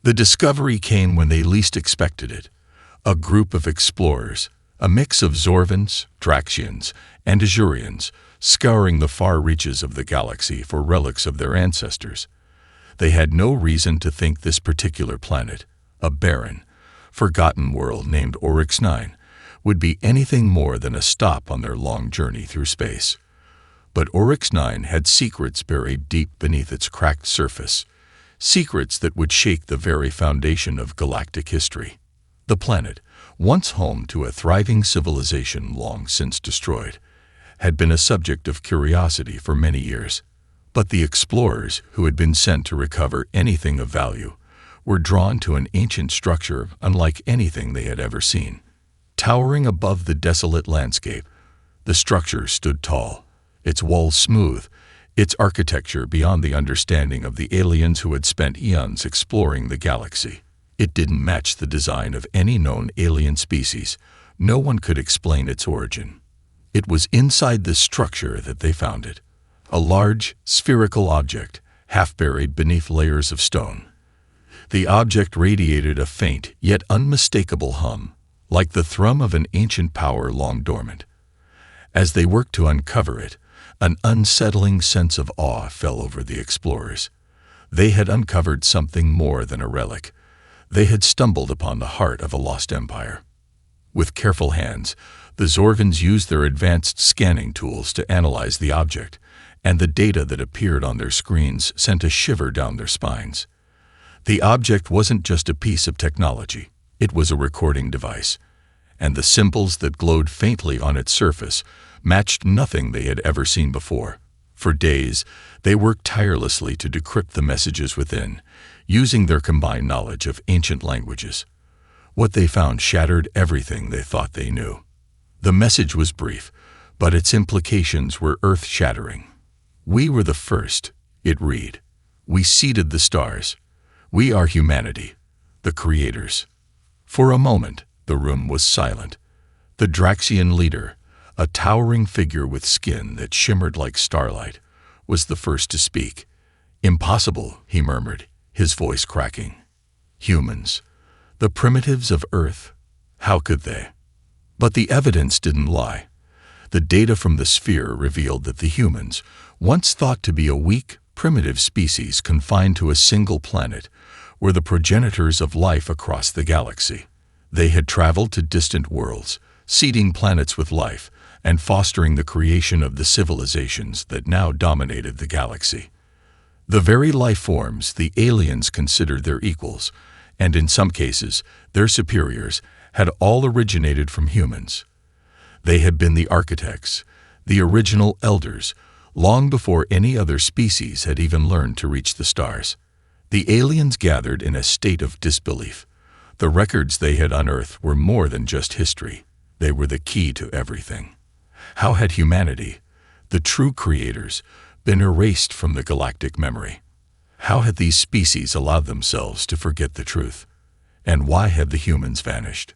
The discovery came when they least expected it. A group of explorers, a mix of Zorvans, Draxians, and Azurians, scouring the far reaches of the galaxy for relics of their ancestors. They had no reason to think this particular planet, a barren, forgotten world named Orcs 9, would be anything more than a stop on their long journey through space. But Orcs 9 had secrets buried deep beneath its cracked surface, secrets that would shake the very foundation of galactic history. The planet, once home to a thriving civilization long since destroyed, had been a subject of curiosity for many years. But the explorers, who had been sent to recover anything of value, were drawn to an ancient structure unlike anything they had ever seen. Towering above the desolate landscape, the structure stood tall, its walls smooth, its architecture beyond the understanding of the aliens who had spent eons exploring the galaxy. It didn't match the design of any known alien species. No one could explain its origin. It was inside this structure that they found it, a large, spherical object, half buried beneath layers of stone. The object radiated a faint, yet unmistakable hum, like the thrum of an ancient power long dormant. As they worked to uncover it, an unsettling sense of awe fell over the explorers. They had uncovered something more than a relic. They had stumbled upon the heart of a lost empire. With careful hands, the Zorvans used their advanced scanning tools to analyze the object, and the data that appeared on their screens sent a shiver down their spines. The object wasn't just a piece of technology. It was a recording device, and the symbols that glowed faintly on its surface matched nothing they had ever seen before. For days, they worked tirelessly to decrypt the messages within, using their combined knowledge of ancient languages. What they found shattered everything they thought they knew. The message was brief, but its implications were earth-shattering. "We were the first," it read. "We seeded the stars. We are humanity, the creators." For a moment, the room was silent. The Draxian leader, a towering figure with skin that shimmered like starlight, was the first to speak. "Impossible," he murmured, his voice cracking. "Humans, the primitives of Earth, how could they?" But the evidence didn't lie. The data from the sphere revealed that the humans, once thought to be a weak, primitive species confined to a single planet, were the progenitors of life across the galaxy. They had traveled to distant worlds, seeding planets with life, and fostering the creation of the civilizations that now dominated the galaxy. The very life forms the aliens considered their equals, and in some cases, their superiors, had all originated from humans. They had been the architects, the original elders, long before any other species had even learned to reach the stars. The aliens gathered in a state of disbelief. The records they had unearthed were more than just history. They were the key to everything. How had humanity, the true creators, been erased from the galactic memory? How had these species allowed themselves to forget the truth? And why had the humans vanished?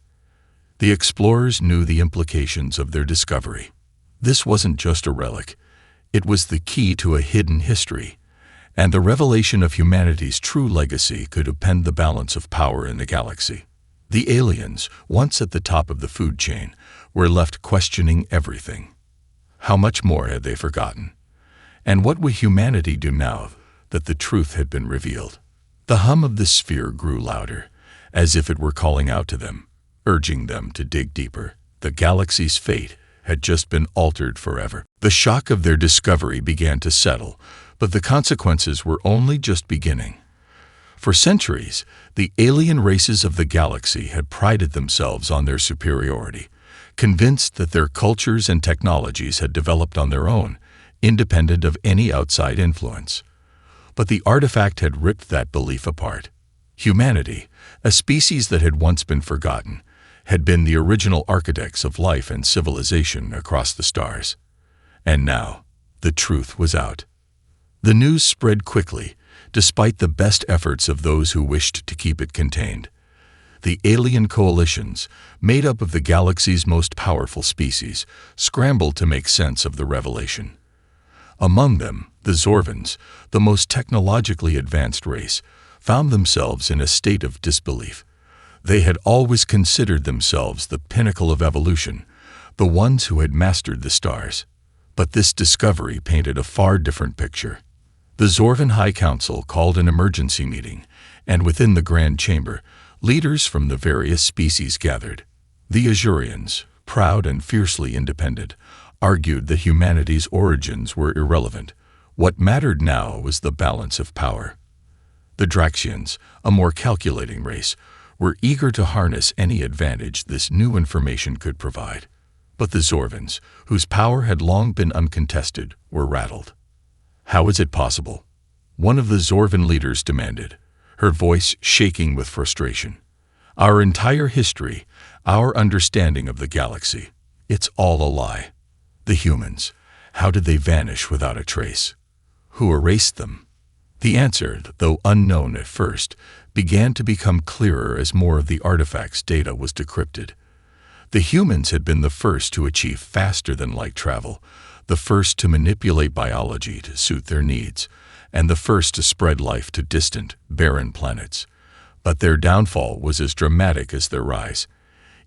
The explorers knew the implications of their discovery. This wasn't just a relic. It was the key to a hidden history, and the revelation of humanity's true legacy could upend the balance of power in the galaxy. The aliens, once at the top of the food chain, were left questioning everything. How much more had they forgotten? And what would humanity do now that the truth had been revealed? The hum of the sphere grew louder, as if it were calling out to them, urging them to dig deeper. The galaxy's fate had just been altered forever. The shock of their discovery began to settle, but the consequences were only just beginning. For centuries, the alien races of the galaxy had prided themselves on their superiority, convinced that their cultures and technologies had developed on their own, independent of any outside influence. But the artifact had ripped that belief apart. Humanity, a species that had once been forgotten, had been the original architects of life and civilization across the stars. And now, the truth was out. The news spread quickly, despite the best efforts of those who wished to keep it contained. The alien coalitions, made up of the galaxy's most powerful species, scrambled to make sense of the revelation. Among them, the Zorvans, the most technologically advanced race, found themselves in a state of disbelief. They had always considered themselves the pinnacle of evolution, the ones who had mastered the stars. But this discovery painted a far different picture. The Zorvan High Council called an emergency meeting, and within the Grand Chamber, leaders from the various species gathered. The Azurians, proud and fiercely independent, argued that humanity's origins were irrelevant. What mattered now was the balance of power. The Draxians, a more calculating race, were eager to harness any advantage this new information could provide. But the Zorvans, whose power had long been uncontested, were rattled. How is it possible? One of the Zorvan leaders demanded, her voice shaking with frustration. Our entire history, our understanding of the galaxy, it's all a lie. The humans, how did they vanish without a trace? Who erased them? The answer, though unknown at first, began to become clearer as more of the artifact's data was decrypted. The humans had been the first to achieve faster-than-light travel, the first to manipulate biology to suit their needs, and the first to spread life to distant, barren planets. But their downfall was as dramatic as their rise.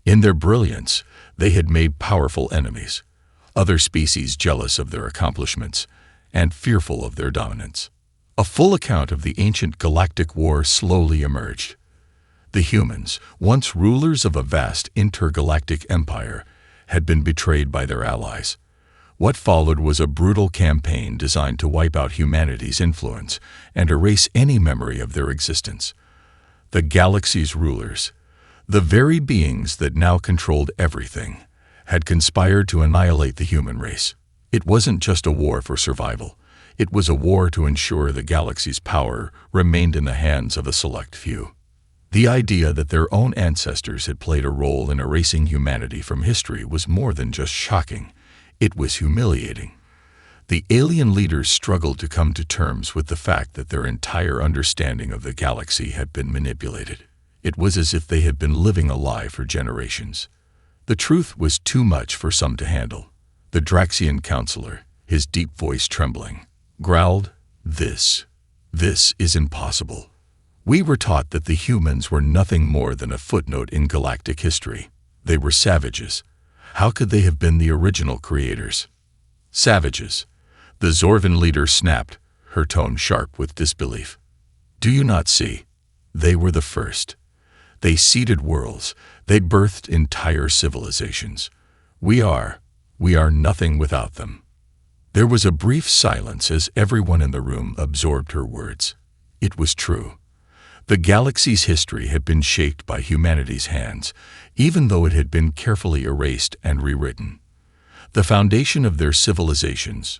In their brilliance, they had made powerful enemies, other species jealous of their accomplishments, and fearful of their dominance. A full account of the ancient Galactic War slowly emerged. The humans, once rulers of a vast intergalactic empire, had been betrayed by their allies. What followed was a brutal campaign designed to wipe out humanity's influence and erase any memory of their existence. The galaxy's rulers, the very beings that now controlled everything, had conspired to annihilate the human race. It wasn't just a war for survival. It was a war to ensure the galaxy's power remained in the hands of a select few. The idea that their own ancestors had played a role in erasing humanity from history was more than just shocking. It was humiliating. The alien leaders struggled to come to terms with the fact that their entire understanding of the galaxy had been manipulated. It was as if they had been living a lie for generations. The truth was too much for some to handle. The Draxian counselor, his deep voice trembling, growled, This is impossible. We were taught that the humans were nothing more than a footnote in galactic history. They were savages. How could they have been the original creators? Savages. The Zorvan leader snapped, her tone sharp with disbelief. Do you not see? They were the first. They seeded worlds. They birthed entire civilizations. We are nothing without them. There was a brief silence as everyone in the room absorbed her words. It was true. The galaxy's history had been shaped by humanity's hands, even though it had been carefully erased and rewritten. The foundation of their civilizations,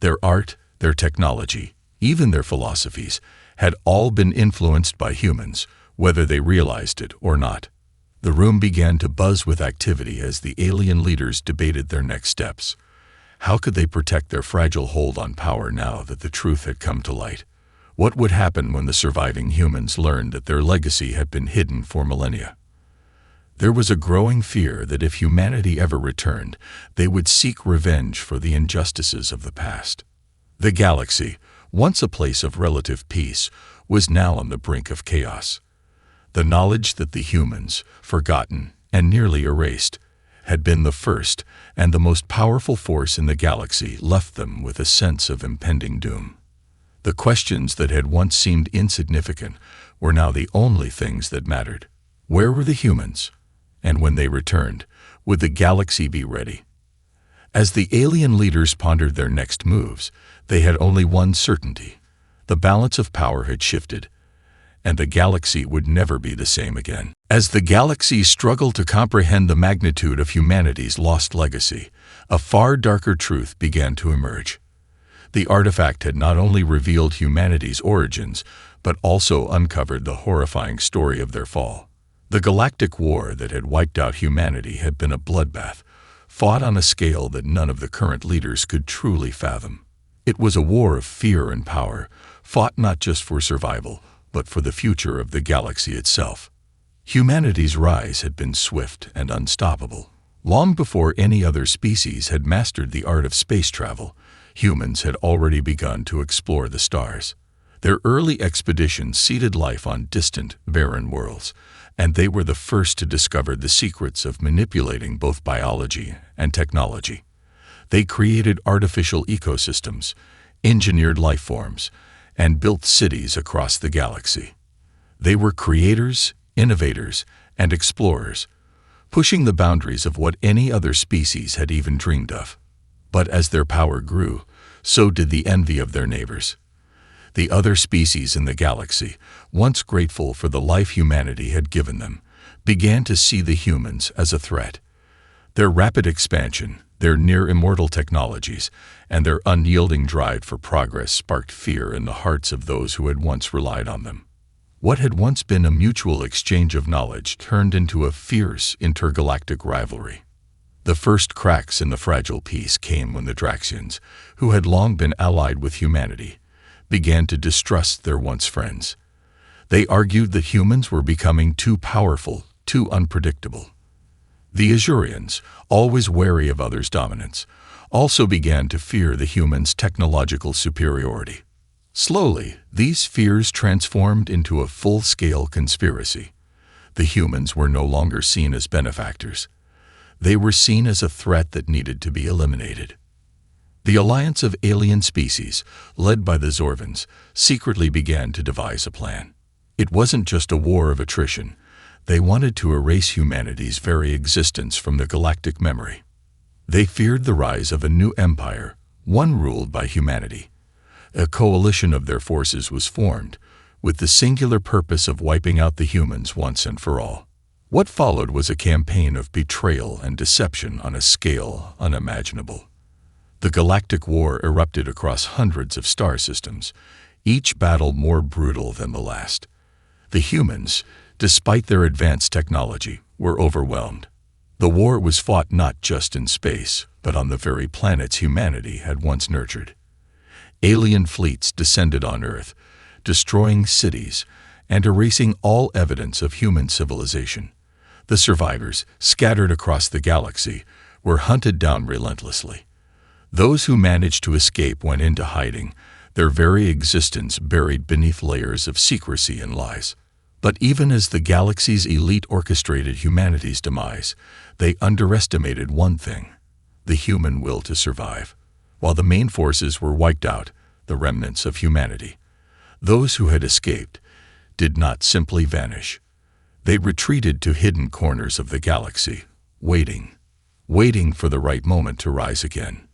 their art, their technology, even their philosophies, had all been influenced by humans, whether they realized it or not. The room began to buzz with activity as the alien leaders debated their next steps. How could they protect their fragile hold on power now that the truth had come to light? What would happen when the surviving humans learned that their legacy had been hidden for millennia? There was a growing fear that if humanity ever returned, they would seek revenge for the injustices of the past. The galaxy, once a place of relative peace, was now on the brink of chaos. The knowledge that the humans, forgotten and nearly erased, had been the first and the most powerful force in the galaxy left them with a sense of impending doom. The questions that had once seemed insignificant were now the only things that mattered. Where were the humans? And when they returned, would the galaxy be ready? As the alien leaders pondered their next moves, they had only one certainty. The balance of power had shifted, and the galaxy would never be the same again. As the galaxy struggled to comprehend the magnitude of humanity's lost legacy, a far darker truth began to emerge. The artifact had not only revealed humanity's origins, but also uncovered the horrifying story of their fall. The Galactic War that had wiped out humanity had been a bloodbath, fought on a scale that none of the current leaders could truly fathom. It was a war of fear and power, fought not just for survival, but for the future of the galaxy itself. Humanity's rise had been swift and unstoppable. Long before any other species had mastered the art of space travel, humans had already begun to explore the stars. Their early expeditions seeded life on distant, barren worlds, and they were the first to discover the secrets of manipulating both biology and technology. They created artificial ecosystems, engineered life forms, and built cities across the galaxy. They were creators, innovators, and explorers, pushing the boundaries of what any other species had even dreamed of. But as their power grew, so did the envy of their neighbors. The other species in the galaxy, once grateful for the life humanity had given them, began to see the humans as a threat. Their rapid expansion, their near-immortal technologies, and their unyielding drive for progress sparked fear in the hearts of those who had once relied on them. What had once been a mutual exchange of knowledge turned into a fierce intergalactic rivalry. The first cracks in the fragile peace came when the Draxians, who had long been allied with humanity, began to distrust their once friends. They argued that humans were becoming too powerful, too unpredictable. The Azurians, always wary of others' dominance, also began to fear the humans' technological superiority. Slowly, these fears transformed into a full-scale conspiracy. The humans were no longer seen as benefactors. They were seen as a threat that needed to be eliminated. The alliance of alien species, led by the Zorvans, secretly began to devise a plan. It wasn't just a war of attrition. They wanted to erase humanity's very existence from the galactic memory. They feared the rise of a new empire, one ruled by humanity. A coalition of their forces was formed, with the singular purpose of wiping out the humans once and for all. What followed was a campaign of betrayal and deception on a scale unimaginable. The Galactic War erupted across hundreds of star systems, each battle more brutal than the last. The humans, despite their advanced technology, were overwhelmed. The war was fought not just in space, but on the very planets humanity had once nurtured. Alien fleets descended on Earth, destroying cities and erasing all evidence of human civilization. The survivors, scattered across the galaxy, were hunted down relentlessly. Those who managed to escape went into hiding, their very existence buried beneath layers of secrecy and lies. But even as the galaxy's elite orchestrated humanity's demise, they underestimated one thing: the human will to survive. While the main forces were wiped out, the remnants of humanity, those who had escaped, did not simply vanish. They retreated to hidden corners of the galaxy, waiting for the right moment to rise again.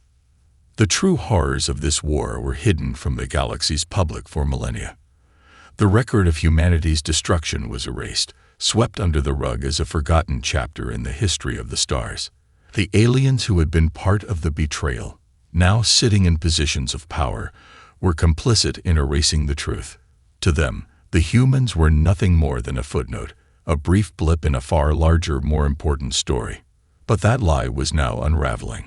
The true horrors of this war were hidden from the galaxy's public for millennia. The record of humanity's destruction was erased, swept under the rug as a forgotten chapter in the history of the stars. The aliens who had been part of the betrayal, now sitting in positions of power, were complicit in erasing the truth. To them, the humans were nothing more than a footnote, a brief blip in a far larger, more important story. But that lie was now unraveling.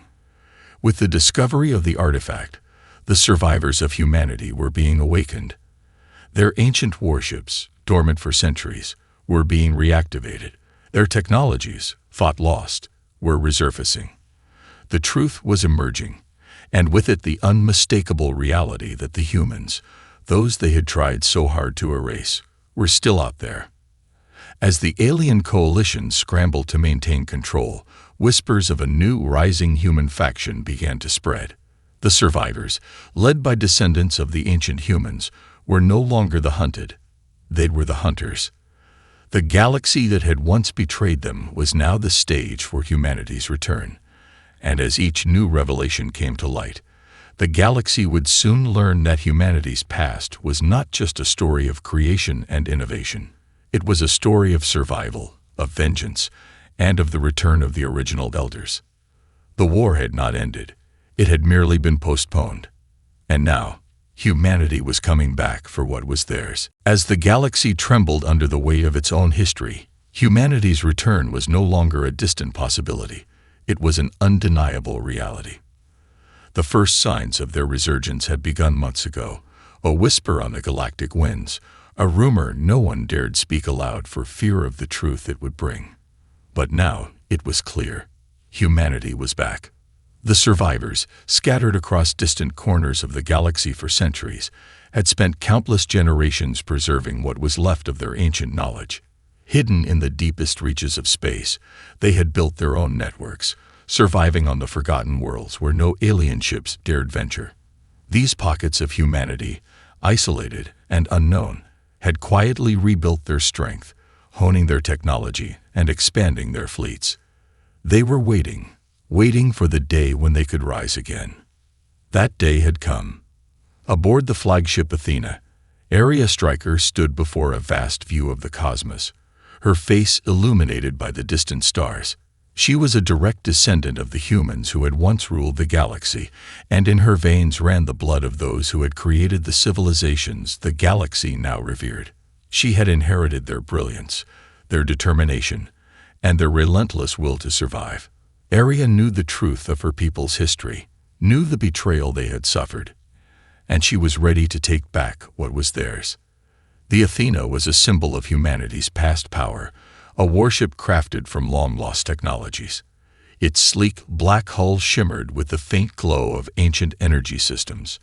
With the discovery of the artifact, the survivors of humanity were being awakened. Their ancient warships, dormant for centuries, were being reactivated. Their technologies, thought lost, were resurfacing. The truth was emerging, and with it the unmistakable reality that the humans, those they had tried so hard to erase, were still out there. As the alien coalition scrambled to maintain control, whispers of a new rising human faction began to spread. The survivors, led by descendants of the ancient humans, were no longer the hunted. They were the hunters. The galaxy that had once betrayed them was now the stage for humanity's return. And as each new revelation came to light, the galaxy would soon learn that humanity's past was not just a story of creation and innovation. It was a story of survival, of vengeance, and of the return of the original elders. The war had not ended. It had merely been postponed. And now, humanity was coming back for what was theirs. As the galaxy trembled under the weight of its own history, humanity's return was no longer a distant possibility. It was an undeniable reality. The first signs of their resurgence had begun months ago, a whisper on the galactic winds, a rumor no one dared speak aloud for fear of the truth it would bring. But now it was clear. Humanity was back. The survivors, scattered across distant corners of the galaxy for centuries, had spent countless generations preserving what was left of their ancient knowledge. Hidden in the deepest reaches of space, they had built their own networks, surviving on the forgotten worlds where no alien ships dared venture. These pockets of humanity, isolated and unknown, had quietly rebuilt their strength, honing their technology and expanding their fleets. They were waiting for the day when they could rise again. That day had come. Aboard the flagship Athena, Area Striker stood before a vast view of the cosmos, her face illuminated by the distant stars. She was a direct descendant of the humans who had once ruled the galaxy, and in her veins ran the blood of those who had created the civilizations the galaxy now revered. She had inherited their brilliance, their determination, and their relentless will to survive. Area knew the truth of her people's history, knew the betrayal they had suffered, and she was ready to take back what was theirs. The Athena was a symbol of humanity's past power, a warship crafted from long-lost technologies. Its sleek, black hull shimmered with the faint glow of ancient energy systems.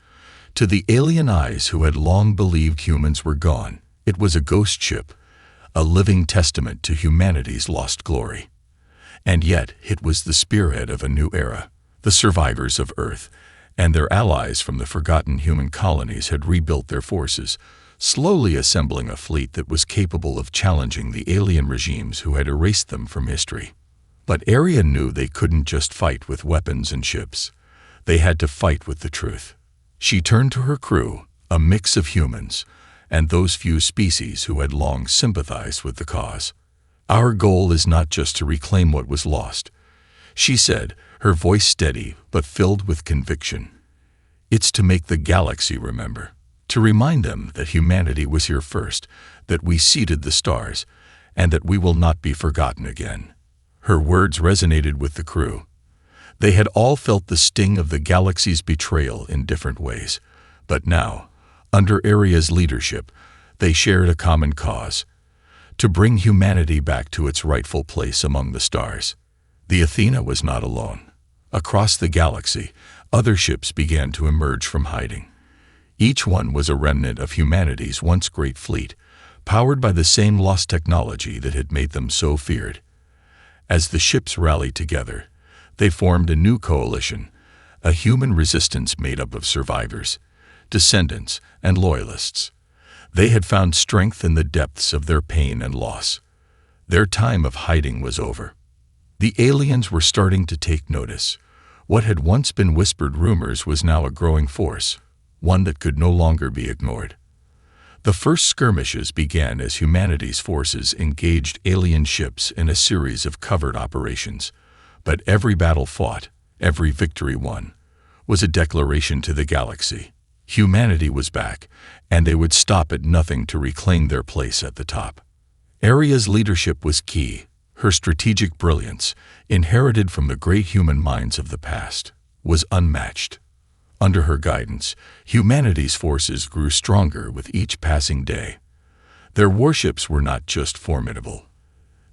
To the alien eyes who had long believed humans were gone, it was a ghost ship, a living testament to humanity's lost glory. And yet, it was the spearhead of a new era. The survivors of Earth and their allies from the forgotten human colonies had rebuilt their forces, slowly assembling a fleet that was capable of challenging the alien regimes who had erased them from history. But Area knew they couldn't just fight with weapons and ships. They had to fight with the truth. She turned to her crew, a mix of humans, and those few species who had long sympathized with the cause. "Our goal is not just to reclaim what was lost," she said, her voice steady but filled with conviction. "It's to make the galaxy remember. To remind them that humanity was here first, that we seeded the stars, and that we will not be forgotten again." Her words resonated with the crew. They had all felt the sting of the galaxy's betrayal in different ways, but now, under Area's leadership, they shared a common cause: to bring humanity back to its rightful place among the stars. The Athena was not alone. Across the galaxy, other ships began to emerge from hiding. Each one was a remnant of humanity's once great fleet, powered by the same lost technology that had made them so feared. As the ships rallied together, they formed a new coalition, a human resistance made up of survivors, descendants, and loyalists. They had found strength in the depths of their pain and loss. Their time of hiding was over. The aliens were starting to take notice. What had once been whispered rumors was now a growing force, one that could no longer be ignored. The first skirmishes began as humanity's forces engaged alien ships in a series of covert operations. But every battle fought, every victory won, was a declaration to the galaxy. Humanity was back, and they would stop at nothing to reclaim their place at the top. Area's leadership was key. Her strategic brilliance, inherited from the great human minds of the past, was unmatched. Under her guidance, humanity's forces grew stronger with each passing day. Their warships were not just formidable.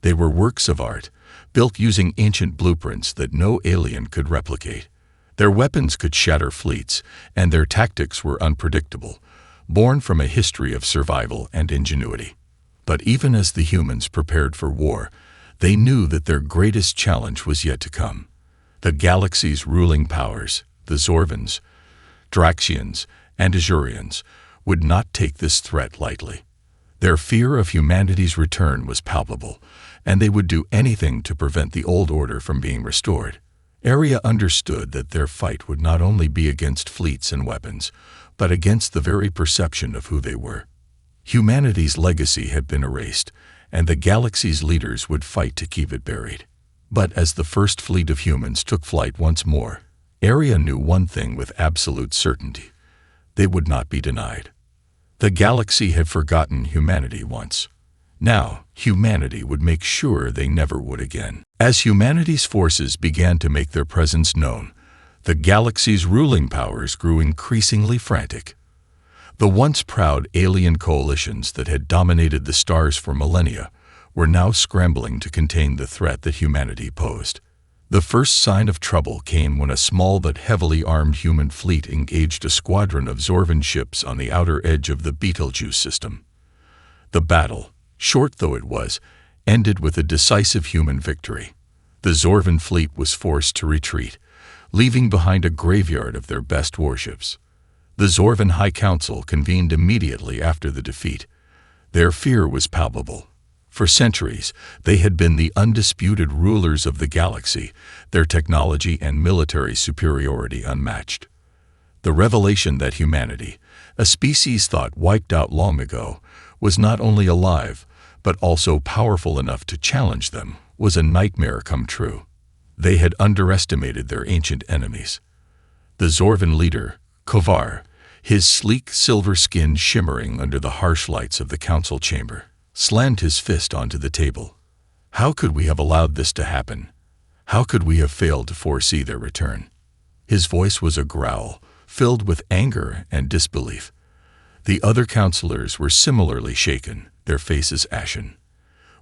They were works of art, built using ancient blueprints that no alien could replicate. Their weapons could shatter fleets, and their tactics were unpredictable, born from a history of survival and ingenuity. But even as the humans prepared for war, they knew that their greatest challenge was yet to come. The galaxy's ruling powers, the Zorvans, Draxians, and Azurians, would not take this threat lightly. Their fear of humanity's return was palpable, and they would do anything to prevent the old order from being restored. Area understood that their fight would not only be against fleets and weapons, but against the very perception of who they were. Humanity's legacy had been erased, and the galaxy's leaders would fight to keep it buried. But as the first fleet of humans took flight once more, Area knew one thing with absolute certainty: they would not be denied. The galaxy had forgotten humanity once. Now, humanity would make sure they never would again. As humanity's forces began to make their presence known, the galaxy's ruling powers grew increasingly frantic. The once proud alien coalitions that had dominated the stars for millennia were now scrambling to contain the threat that humanity posed. The first sign of trouble came when a small but heavily armed human fleet engaged a squadron of Zorvan ships on the outer edge of the Betelgeuse system. The battle, short though it was, ended with a decisive human victory. The Zorvan fleet was forced to retreat, leaving behind a graveyard of their best warships. The Zorvan High Council convened immediately after the defeat. Their fear was palpable. For centuries, they had been the undisputed rulers of the galaxy, their technology and military superiority unmatched. The revelation that humanity, a species thought wiped out long ago, was not only alive, but also powerful enough to challenge them, was a nightmare come true. They had underestimated their ancient enemies. The Zorvan leader, Kovar, his sleek silver skin shimmering under the harsh lights of the council chamber, slammed his fist onto the table. How could we have allowed this to happen? How could we have failed to foresee their return? His voice was a growl, filled with anger and disbelief. The other counselors were similarly shaken, their faces ashen.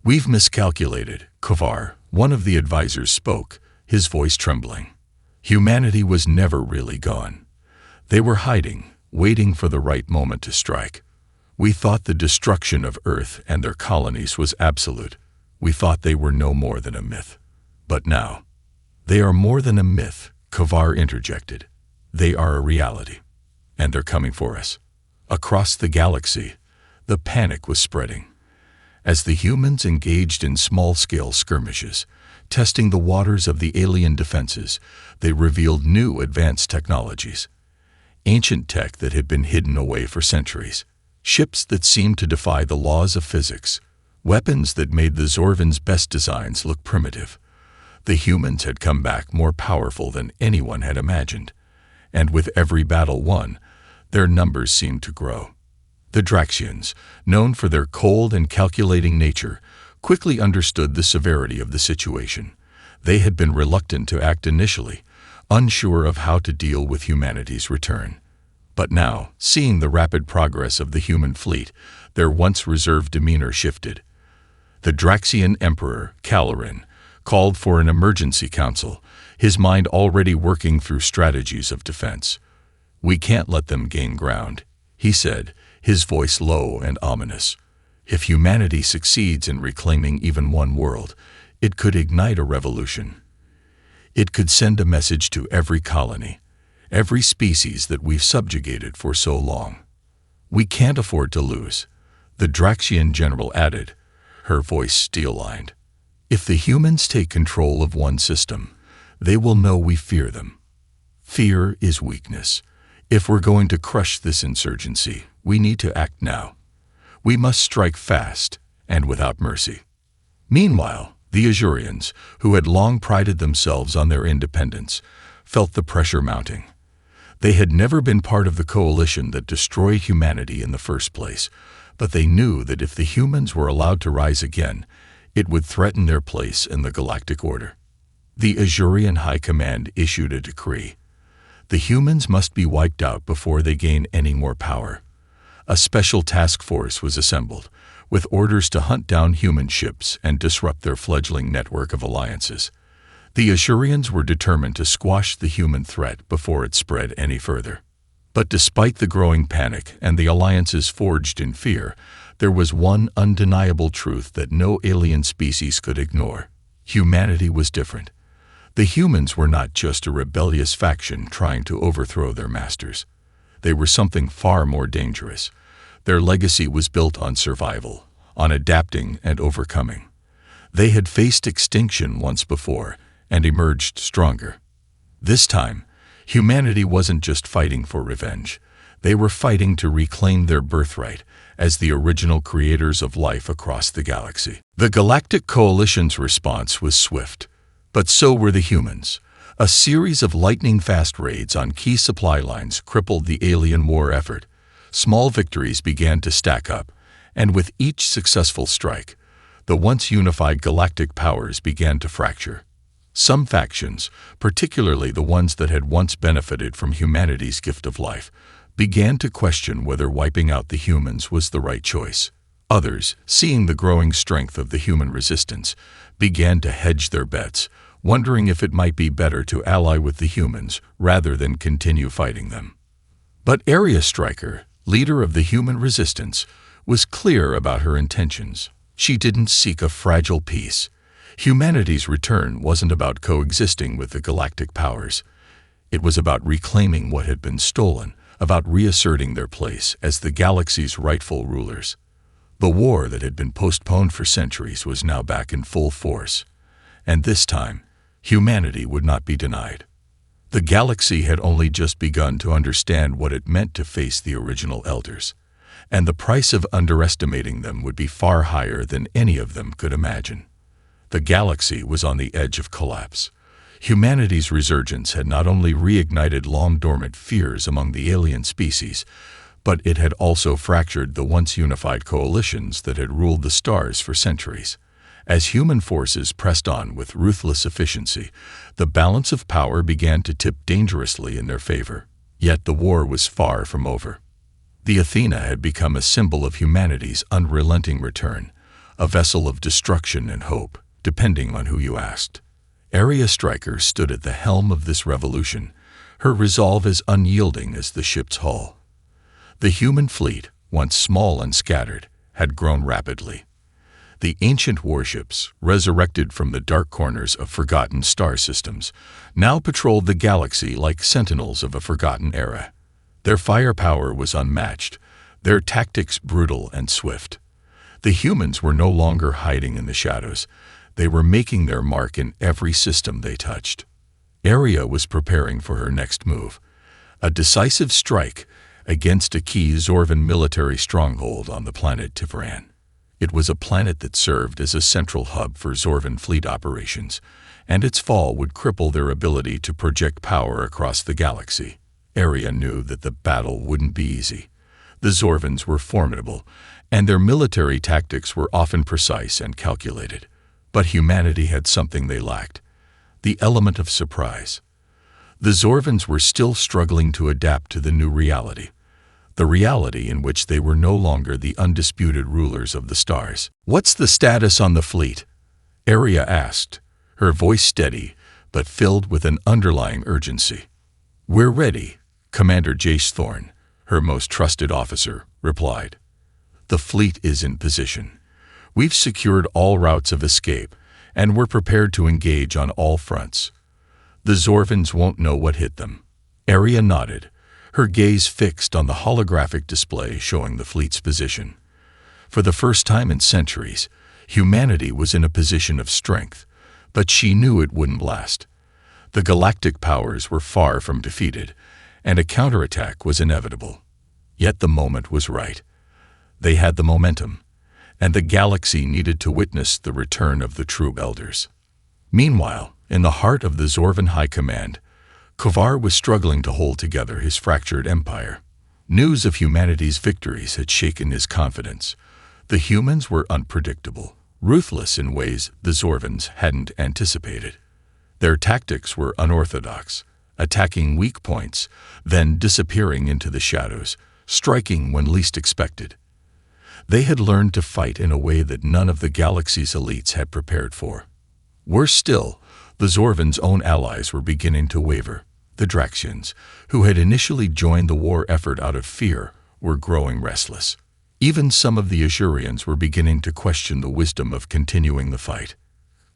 "We've miscalculated," Kovar, one of the advisors, spoke, his voice trembling. Humanity was never really gone. They were hiding, waiting for the right moment to strike. We thought the destruction of Earth and their colonies was absolute. We thought they were no more than a myth. But now, they are more than a myth, Kovar interjected. They are a reality. And they're coming for us. Across the galaxy, the panic was spreading. As the humans engaged in small-scale skirmishes, testing the waters of the alien defenses, they revealed new advanced technologies. Ancient tech that had been hidden away for centuries. Ships that seemed to defy the laws of physics. Weapons that made the Zorvan's best designs look primitive. The humans had come back more powerful than anyone had imagined. And with every battle won, their numbers seemed to grow. The Draxians, known for their cold and calculating nature, quickly understood the severity of the situation. They had been reluctant to act initially, unsure of how to deal with humanity's return. But now, seeing the rapid progress of the human fleet, their once reserved demeanor shifted. The Draxian Emperor, Calorin, called for an emergency council, his mind already working through strategies of defense. "We can't let them gain ground," he said, his voice low and ominous. "If humanity succeeds in reclaiming even one world, it could ignite a revolution. It could send a message to every colony, every species that we've subjugated for so long. We can't afford to lose," the Draxian general added, her voice steel-lined. "If the humans take control of one system, they will know we fear them. Fear is weakness. If we're going to crush this insurgency, we need to act now. We must strike fast and without mercy." Meanwhile, the Azurians, who had long prided themselves on their independence, felt the pressure mounting. They had never been part of the coalition that destroyed humanity in the first place, but they knew that if the humans were allowed to rise again, it would threaten their place in the galactic order. The Azurian High Command issued a decree. The humans must be wiped out before they gain any more power. A special task force was assembled, with orders to hunt down human ships and disrupt their fledgling network of alliances. The Azurians were determined to squash the human threat before it spread any further. But despite the growing panic and the alliances forged in fear, there was one undeniable truth that no alien species could ignore. Humanity was different. The humans were not just a rebellious faction trying to overthrow their masters. They were something far more dangerous. Their legacy was built on survival, on adapting and overcoming. They had faced extinction once before and emerged stronger. This time, humanity wasn't just fighting for revenge. They were fighting to reclaim their birthright as the original creators of life across the galaxy. The Galactic Coalition's response was swift, but so were the humans. A series of lightning-fast raids on key supply lines crippled the alien war effort. Small victories began to stack up, and with each successful strike, the once unified galactic powers began to fracture. Some factions, particularly the ones that had once benefited from humanity's gift of life, began to question whether wiping out the humans was the right choice. Others, seeing the growing strength of the human resistance, began to hedge their bets, wondering if it might be better to ally with the humans rather than continue fighting them. But Area Striker, leader of the human resistance, was clear about her intentions. She didn't seek a fragile peace. Humanity's return wasn't about coexisting with the galactic powers. It was about reclaiming what had been stolen, about reasserting their place as the galaxy's rightful rulers. The war that had been postponed for centuries was now back in full force, and this time, humanity would not be denied. The galaxy had only just begun to understand what it meant to face the original elders, and the price of underestimating them would be far higher than any of them could imagine. The galaxy was on the edge of collapse. Humanity's resurgence had not only reignited long-dormant fears among the alien species, but it had also fractured the once unified coalitions that had ruled the stars for centuries. As human forces pressed on with ruthless efficiency, the balance of power began to tip dangerously in their favor. Yet the war was far from over. The Athena had become a symbol of humanity's unrelenting return, a vessel of destruction and hope, depending on who you asked. Area Striker stood at the helm of this revolution, her resolve as unyielding as the ship's hull. The human fleet, once small and scattered, had grown rapidly. The ancient warships, resurrected from the dark corners of forgotten star systems, now patrolled the galaxy like sentinels of a forgotten era. Their firepower was unmatched, their tactics brutal and swift. The humans were no longer hiding in the shadows. They were making their mark in every system they touched. Area was preparing for her next move, a decisive strike against a key Zorvan military stronghold on the planet Tifran. It was a planet that served as a central hub for Zorvan fleet operations, and its fall would cripple their ability to project power across the galaxy. Area knew that the battle wouldn't be easy. The Zorvans were formidable, and their military tactics were often precise and calculated. But humanity had something they lacked: the element of surprise. The Zorvans were still struggling to adapt to the new reality, the reality in which they were no longer the undisputed rulers of the stars. "What's the status on the fleet?" Area asked, her voice steady but filled with an underlying urgency. "We're ready," Commander Jace Thorne, her most trusted officer, replied. "The fleet is in position. We've secured all routes of escape, and we're prepared to engage on all fronts. The Zorvans won't know what hit them." Area nodded, her gaze fixed on the holographic display showing the fleet's position. For the first time in centuries, humanity was in a position of strength, but she knew it wouldn't last. The galactic powers were far from defeated, and a counterattack was inevitable. Yet the moment was right. They had the momentum, and the galaxy needed to witness the return of the true elders. Meanwhile, in the heart of the Zorvan High Command, Kovar was struggling to hold together his fractured empire. News of humanity's victories had shaken his confidence. The humans were unpredictable, ruthless in ways the Zorvans hadn't anticipated. Their tactics were unorthodox, attacking weak points, then disappearing into the shadows, striking when least expected. They had learned to fight in a way that none of the galaxy's elites had prepared for. Worse still, the Zorvans' own allies were beginning to waver. The Draxians, who had initially joined the war effort out of fear, were growing restless. Even some of the Azurians were beginning to question the wisdom of continuing the fight.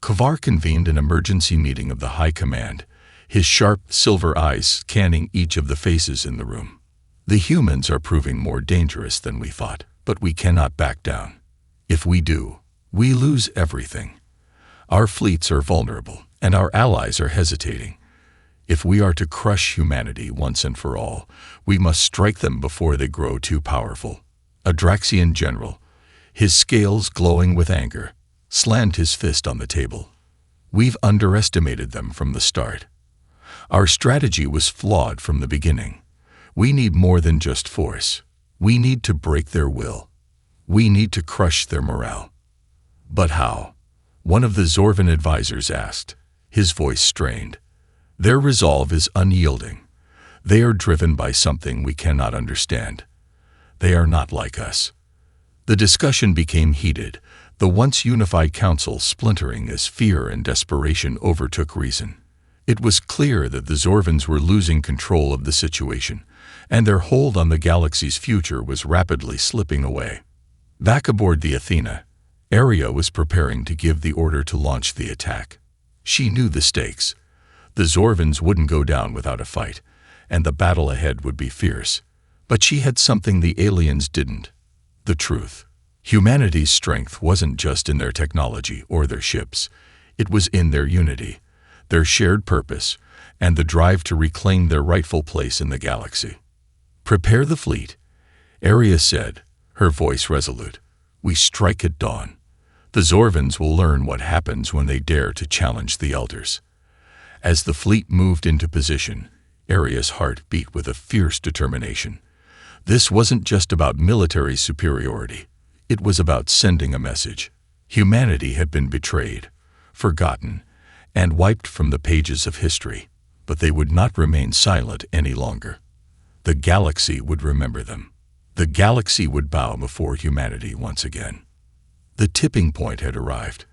Kovar convened an emergency meeting of the High Command, his sharp silver eyes scanning each of the faces in the room. "The humans are proving more dangerous than we thought, but we cannot back down. If we do, we lose everything. Our fleets are vulnerable, and our allies are hesitating. If we are to crush humanity once and for all, we must strike them before they grow too powerful." A Draxian general, his scales glowing with anger, slammed his fist on the table. "We've underestimated them from the start. Our strategy was flawed from the beginning. We need more than just force. We need to break their will. We need to crush their morale." "But how?" one of the Zorvan advisors asked, his voice strained. "Their resolve is unyielding. They are driven by something we cannot understand. They are not like us." The discussion became heated, the once unified council splintering as fear and desperation overtook reason. It was clear that the Zorvans were losing control of the situation, and their hold on the galaxy's future was rapidly slipping away. Back aboard the Athena, Aria was preparing to give the order to launch the attack. She knew the stakes. The Zorvans wouldn't go down without a fight, and the battle ahead would be fierce. But she had something the aliens didn't: the truth. Humanity's strength wasn't just in their technology or their ships. It was in their unity, their shared purpose, and the drive to reclaim their rightful place in the galaxy. "Prepare the fleet," Aria said, her voice resolute. "We strike at dawn. The Zorvans will learn what happens when they dare to challenge the Elders." As the fleet moved into position, Aria's heart beat with a fierce determination. This wasn't just about military superiority. It was about sending a message. Humanity had been betrayed, forgotten, and wiped from the pages of history, but they would not remain silent any longer. The galaxy would remember them. The galaxy would bow before humanity once again. The tipping point had arrived,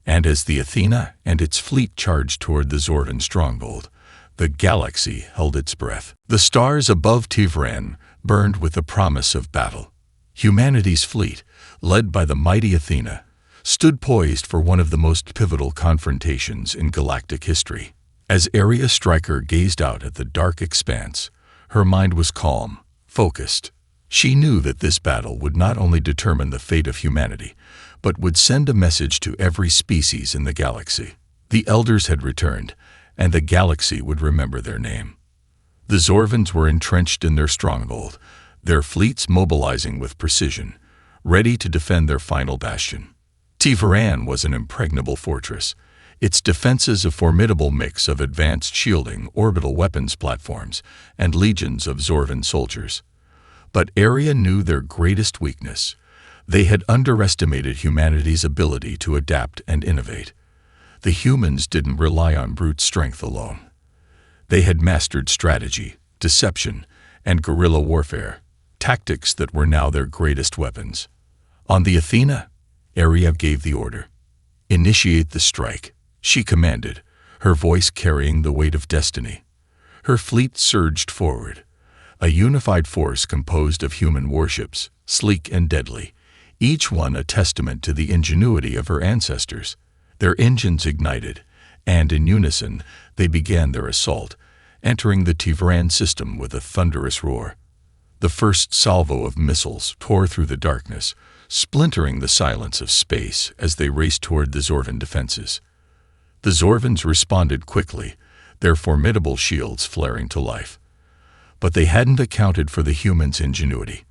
and as the Athena and its fleet charged toward the Zorvan stronghold, the galaxy held its breath. The stars above Tivran burned with the promise of battle. Humanity's fleet, led by the mighty Athena, stood poised for one of the most pivotal confrontations in galactic history. As Aria Stryker gazed out at the dark expanse, her mind was calm, focused. She knew that this battle would not only determine the fate of humanity, but would send a message to every species in the galaxy. The Elders had returned, and the galaxy would remember their name. The Zorvans were entrenched in their stronghold, their fleets mobilizing with precision, ready to defend their final bastion. Tivran was an impregnable fortress, its defenses a formidable mix of advanced shielding, orbital weapons platforms, and legions of Zorvan soldiers. But Aria knew their greatest weakness. They had underestimated humanity's ability to adapt and innovate. The humans didn't rely on brute strength alone. They had mastered strategy, deception, and guerrilla warfare, tactics that were now their greatest weapons. On the Athena, Aria gave the order. "Initiate the strike," she commanded, her voice carrying the weight of destiny. Her fleet surged forward, a unified force composed of human warships, sleek and deadly, each one a testament to the ingenuity of her ancestors. Their engines ignited, and in unison they began their assault, entering the Tivran system with a thunderous roar. The first salvo of missiles tore through the darkness, splintering the silence of space as they raced toward the Zorvan defenses. The Zorvans responded quickly, their formidable shields flaring to life. But they hadn't accounted for the humans' ingenuity.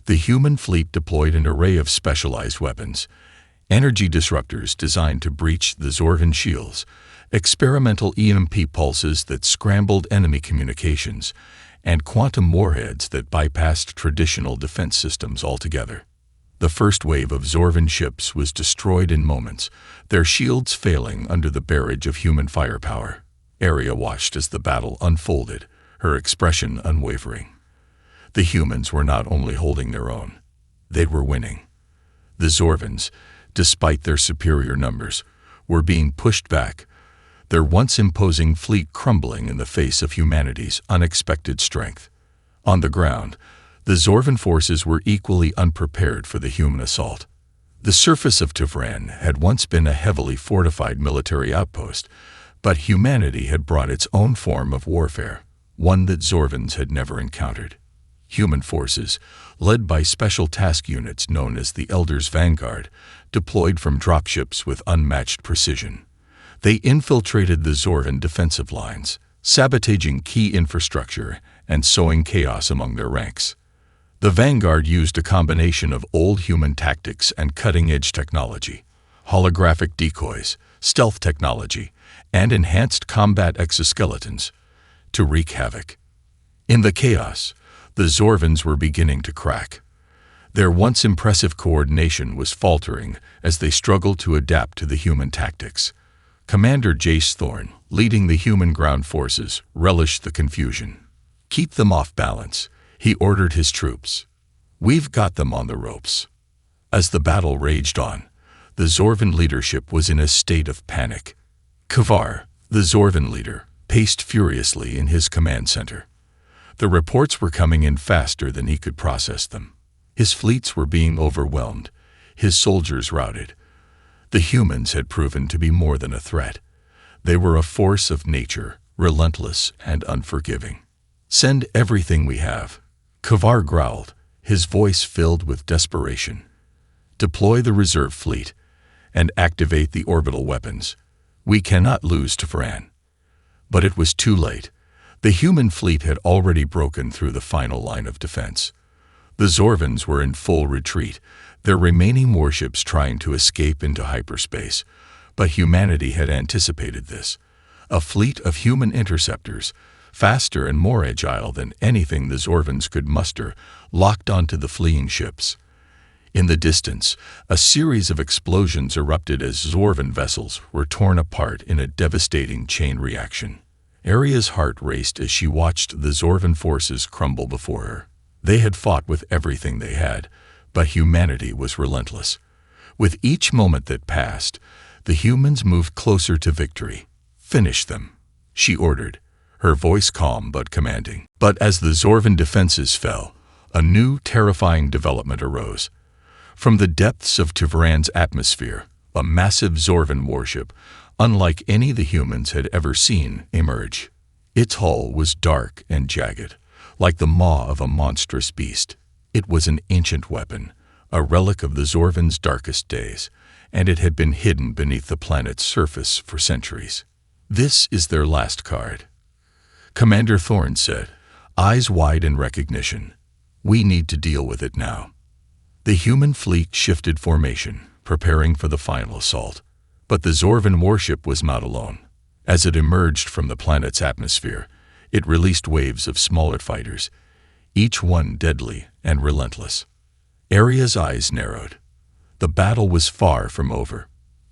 The human fleet deployed an array of specialized weapons: energy disruptors designed to breach the Zorvan shields, experimental EMP pulses that scrambled enemy communications, and quantum warheads that bypassed traditional defense systems altogether. The first wave of Zorvan ships was destroyed in moments, their shields failing under the barrage of human firepower. Aria watched as the battle unfolded, her expression unwavering. The humans were not only holding their own, they were winning. The Zorvans, despite their superior numbers, were being pushed back, their once imposing fleet crumbling in the face of humanity's unexpected strength. On the ground, the Zorvan forces were equally unprepared for the human assault. The surface of Tivran had once been a heavily fortified military outpost, but humanity had brought its own form of warfare, one that Zorvans had never encountered. Human forces, led by special task units known as the Elders' Vanguard, deployed from dropships with unmatched precision. They infiltrated the Zorvan defensive lines, sabotaging key infrastructure and sowing chaos among their ranks. The Vanguard used a combination of old human tactics and cutting-edge technology: holographic decoys, stealth technology, and enhanced combat exoskeletons to wreak havoc. In the chaos, the Zorvans were beginning to crack. Their once impressive coordination was faltering as they struggled to adapt to the human tactics. Commander Jace Thorne, leading the human ground forces, relished the confusion. "Keep them off balance," he ordered his troops. "We've got them on the ropes." As the battle raged on, The Zorvan leadership was in a state of panic. Kavar, the Zorvan leader, paced furiously in his command center. The reports were coming in faster than he could process them. His fleets were being overwhelmed, his soldiers routed. The humans had proven to be more than a threat. They were a force of nature, relentless and unforgiving. "Send everything we have," Kavar growled, his voice filled with desperation. "Deploy the reserve fleet and activate the orbital weapons. We cannot lose to Varan." But it was too late. The human fleet had already broken through the final line of defense. The Zorvans were in full retreat, their remaining warships trying to escape into hyperspace. But humanity had anticipated this. A fleet of human interceptors, faster and more agile than anything the Zorvans could muster, locked onto the fleeing ships. In the distance, a series of explosions erupted as Zorvan vessels were torn apart in a devastating chain reaction. Aria's heart raced as she watched the Zorvan forces crumble before her. They had fought with everything they had, but humanity was relentless. With each moment that passed, the humans moved closer to victory. "Finish them," she ordered, her voice calm but commanding. But as the Zorvan defenses fell, a new, terrifying development arose. From the depths of Varan's atmosphere, a massive Zorvan warship, unlike any the humans had ever seen, emerged. Its hull was dark and jagged, like the maw of a monstrous beast. It was an ancient weapon, a relic of the Zorvans' darkest days, and it had been hidden beneath the planet's surface for centuries. "This is their last card," Commander Thorne said, eyes wide in recognition. "We need to deal with it now." The human fleet shifted formation, preparing for the final assault. But the Zorvan warship was not alone. As it emerged from the planet's atmosphere, it released waves of smaller fighters, each one deadly and relentless. Aria's eyes narrowed. The battle was far from over.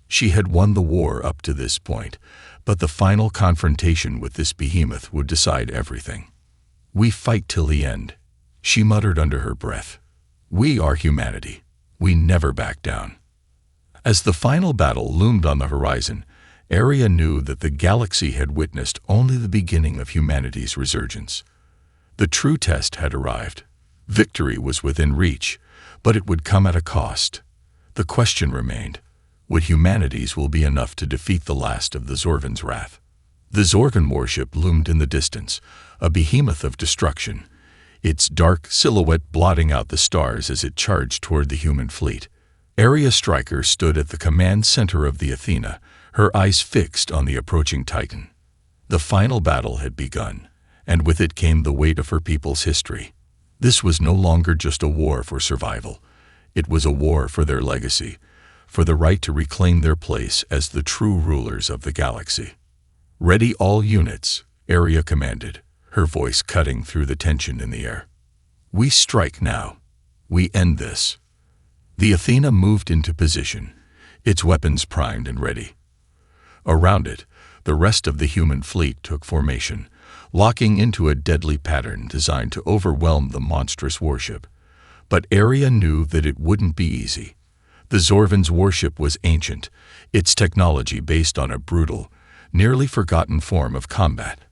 She had won the war up to this point, but the final confrontation with this behemoth would decide everything. "We fight till the end," she muttered under her breath. "We are humanity. We never back down." As the final battle loomed on the horizon, Aria knew that the galaxy had witnessed only the beginning of humanity's resurgence. The true test had arrived. Victory was within reach, but it would come at a cost. The question remained, would humanity's will be enough to defeat the last of the Zorvan's wrath? The Zorvan warship loomed in the distance, a behemoth of destruction, its dark silhouette blotting out the stars as it charged toward the human fleet. Aria Stryker stood at the command center of the Athena, her eyes fixed on the approaching Titan. The final battle had begun, and with it came the weight of her people's history. This was no longer just a war for survival. It was a war for their legacy, for the right to reclaim their place as the true rulers of the galaxy. "Ready all units," Aria commanded, her voice cutting through the tension in the air. "We strike now. We end this." The Athena moved into position, its weapons primed and ready. Around it, the rest of the human fleet took formation, locking into a deadly pattern designed to overwhelm the monstrous warship. But Aria knew that it wouldn't be easy. The Zorvan's warship was ancient, its technology based on a brutal, nearly forgotten form of combat.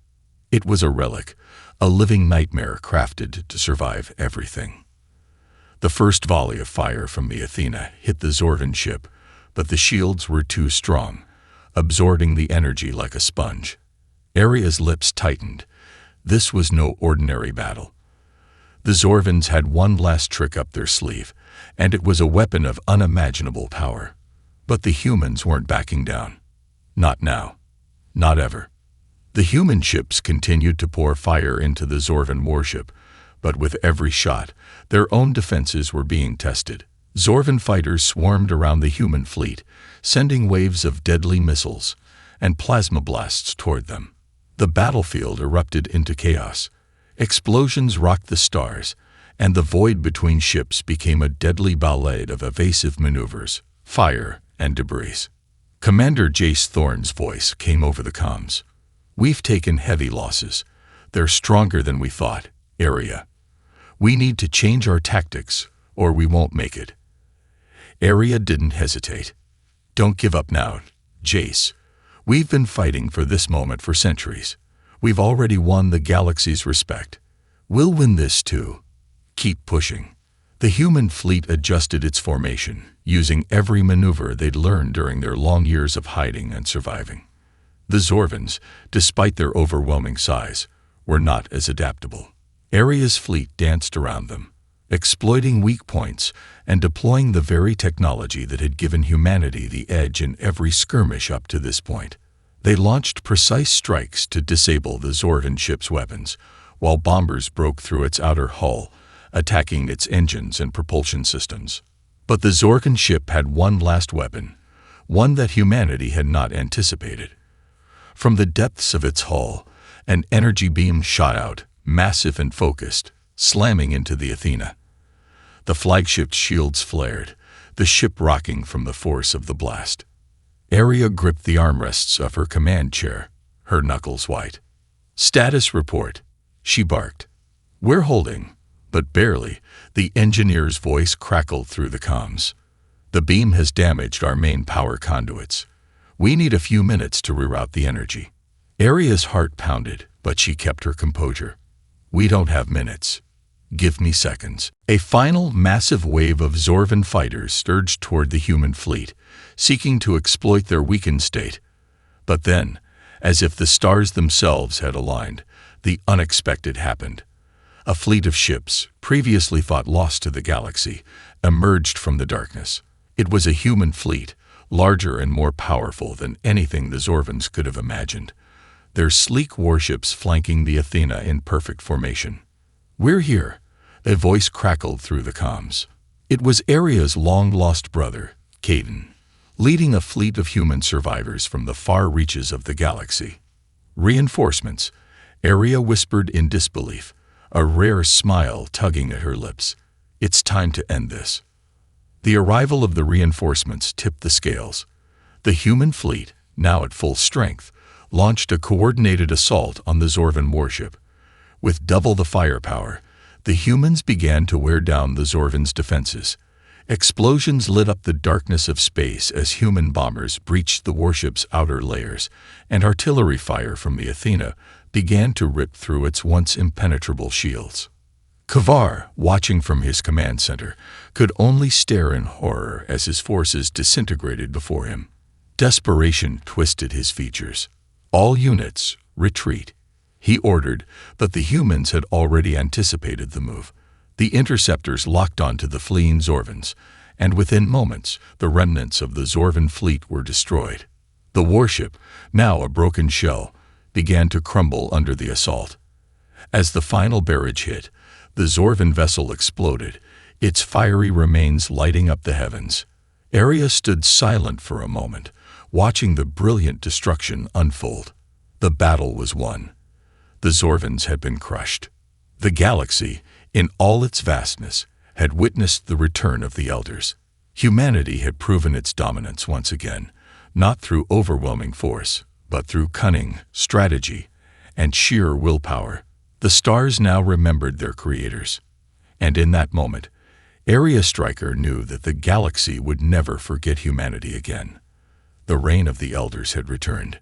It was a relic, a living nightmare crafted to survive everything. The first volley of fire from the Athena hit the Zorvan ship, but the shields were too strong, absorbing the energy like a sponge. Aria's lips tightened. This was no ordinary battle. The Zorvans had one last trick up their sleeve, and it was a weapon of unimaginable power. But the humans weren't backing down. Not now. Not ever. The human ships continued to pour fire into the Zorvan warship, but with every shot, their own defenses were being tested. Zorvan fighters swarmed around the human fleet, sending waves of deadly missiles and plasma blasts toward them. The battlefield erupted into chaos. Explosions rocked the stars, and the void between ships became a deadly ballet of evasive maneuvers, fire, and debris. Commander Jace Thorne's voice came over the comms. "We've taken heavy losses. They're stronger than we thought, Aria. We need to change our tactics, or we won't make it." Aria didn't hesitate. Don't give up now, Jace. We've been fighting for this moment for centuries. We've already won the galaxy's respect. We'll win this too. Keep pushing. The human fleet adjusted its formation, using every maneuver they'd learned during their long years of hiding and surviving. The Zorvans, despite their overwhelming size, were not as adaptable. Aria's fleet danced around them, exploiting weak points and deploying the very technology that had given humanity the edge in every skirmish up to this point. They launched precise strikes to disable the Zorvan ship's weapons, while bombers broke through its outer hull, attacking its engines and propulsion systems. But the Zorvan ship had one last weapon, one that humanity had not anticipated. From the depths of its hull, an energy beam shot out, massive and focused, slamming into the Athena. The flagship's shields flared, the ship rocking from the force of the blast. Aria gripped the armrests of her command chair, her knuckles white. "Status report," she barked. "We're holding." But barely, the engineer's voice crackled through the comms. "The beam has damaged our main power conduits. We need a few minutes to reroute the energy." Aria's heart pounded, but she kept her composure. "We don't have minutes. Give me seconds." A final massive wave of Zorvan fighters surged toward the human fleet, seeking to exploit their weakened state. But then, as if the stars themselves had aligned, the unexpected happened. A fleet of ships, previously thought lost to the galaxy, emerged from the darkness. It was a human fleet, larger and more powerful than anything the Zorvans could have imagined, their sleek warships flanking the Athena in perfect formation. "We're here," a voice crackled through the comms. It was Aria's long-lost brother, Caden, leading a fleet of human survivors from the far reaches of the galaxy. "Reinforcements," Aria whispered in disbelief, a rare smile tugging at her lips. "It's time to end this." The arrival of the reinforcements tipped the scales. The human fleet, now at full strength, launched a coordinated assault on the Zorvan warship. With double the firepower, the humans began to wear down the Zorvans' defenses. Explosions lit up the darkness of space as human bombers breached the warship's outer layers, and artillery fire from the Athena began to rip through its once impenetrable shields. Kavar, watching from his command center, could only stare in horror as his forces disintegrated before him. Desperation twisted his features. "All units, retreat," he ordered, but the humans had already anticipated the move. The interceptors locked onto the fleeing Zorvans, and within moments, the remnants of the Zorvan fleet were destroyed. The warship, now a broken shell, began to crumble under the assault. As the final barrage hit, the Zorvan vessel exploded, its fiery remains lighting up the heavens. Aria stood silent for a moment, watching the brilliant destruction unfold. The battle was won. The Zorvans had been crushed. The galaxy, in all its vastness, had witnessed the return of the Elders. Humanity had proven its dominance once again, not through overwhelming force, but through cunning, strategy, and sheer willpower. The stars now remembered their creators. And in that moment, Aria Striker knew that the galaxy would never forget humanity again. The reign of the Elders had returned.